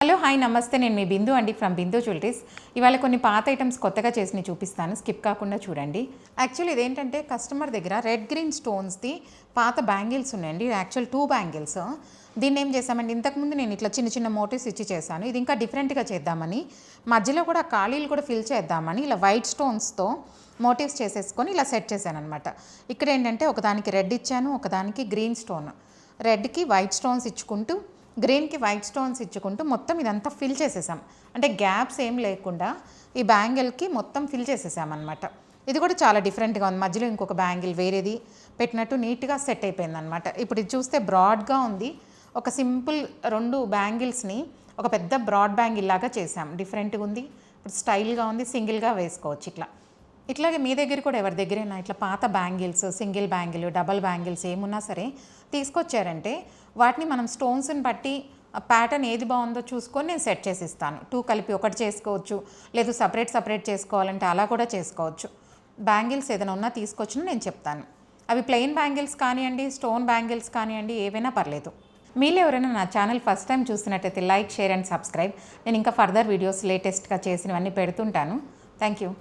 Hello hi నమస్తే, నేను మీ బిందు అండి ఫ్రమ్ బిందు జ్యువెలరీస్. ఇవాళ కొన్ని పాత ఐటమ్స్ కొత్తగా చేసి చూపిస్తాను, స్కిప్ కాకుండా చూడండి. యాక్చువల్లీ ఇదేంటంటే కస్టమర్ దగ్గర రెడ్ గ్రీన్ స్టోన్స్ది పాత బ్యాంగిల్స్ ఉన్నాయండి. Actual 2 bangles. దీన్ని ఏం చేశామండి, ఇంతకుముందు నేను ఇట్లా చిన్న చిన్న మోటివ్స్ ఇచ్చి చేశాను. ఇది ఇంకా డిఫరెంట్గా చేద్దామని, మధ్యలో కూడా ఖాళీలు కూడా ఫిల్ చేద్దామని ఇలా వైట్ స్టోన్స్తో మోటివ్స్ చేసేసుకొని ఇలా సెట్ చేశాను అనమాట. ఇక్కడ ఏంటంటే ఒకదానికి రెడ్ ఇచ్చాను, ఒకదానికి గ్రీన్ స్టోన్. రెడ్కి వైట్ స్టోన్స్ ఇచ్చుకుంటూ, గ్రీన్కి వైట్ స్టోన్స్ ఇచ్చుకుంటూ మొత్తం ఇదంతా ఫిల్ చేసేసాం. అంటే గ్యాప్స్ ఏం లేకుండా ఈ బ్యాంగిల్కి మొత్తం ఫిల్ చేసేసామన్నమాట. ఇది కూడా చాలా డిఫరెంట్గా ఉంది. మధ్యలో ఇంకొక బ్యాంగిల్ వేరేది పెట్టినట్టు నీట్గా సెట్ అయిపోయిందనమాట. ఇప్పుడు ఇది చూస్తే బ్రాడ్గా ఉంది. ఒక సింపుల్ 2 బ్యాంగిల్స్ని ఒక పెద్ద బ్రాడ్ బ్యాంగిల్ లాగా చేసాం. డిఫరెంట్గా ఉంది, ఇప్పుడు స్టైల్గా ఉంది. సింగిల్గా వేసుకోవచ్చు ఇట్లాగే మీ దగ్గర కూడా ఎవరి దగ్గరైనా ఇట్లా పాత bangles, single bangle, double bangles ఏమున్నా సరే తీసుకొచ్చారంటే వాటిని మనం స్టోన్స్ని బట్టి ప్యాటర్న్ ఏది బాగుందో చూసుకొని నేను సెట్ చేసి ఇస్తాను. 2 కలిపి ఒకటి చేసుకోవచ్చు, లేదు సపరేట్ చేసుకోవాలంటే అలా కూడా చేసుకోవచ్చు. బ్యాంగిల్స్ ఏదైనా ఉన్నా తీసుకొచ్చినా నేను చెప్తాను. అవి ప్లెయిన్ బ్యాంగిల్స్ కానివ్వండి, స్టోన్ బ్యాంగిల్స్ కానివ్వండి, ఏవైనా పర్లేదు. మీలో ఎవరైనా నా ఛానల్ ఫస్ట్ టైం చూసినట్టయితే లైక్, షేర్ అండ్ సబ్స్క్రైబ్. నేను ఇంకా ఫర్దర్ వీడియోస్ లేటెస్ట్గా చేసినవన్నీ పెడుతుంటాను. Thank you.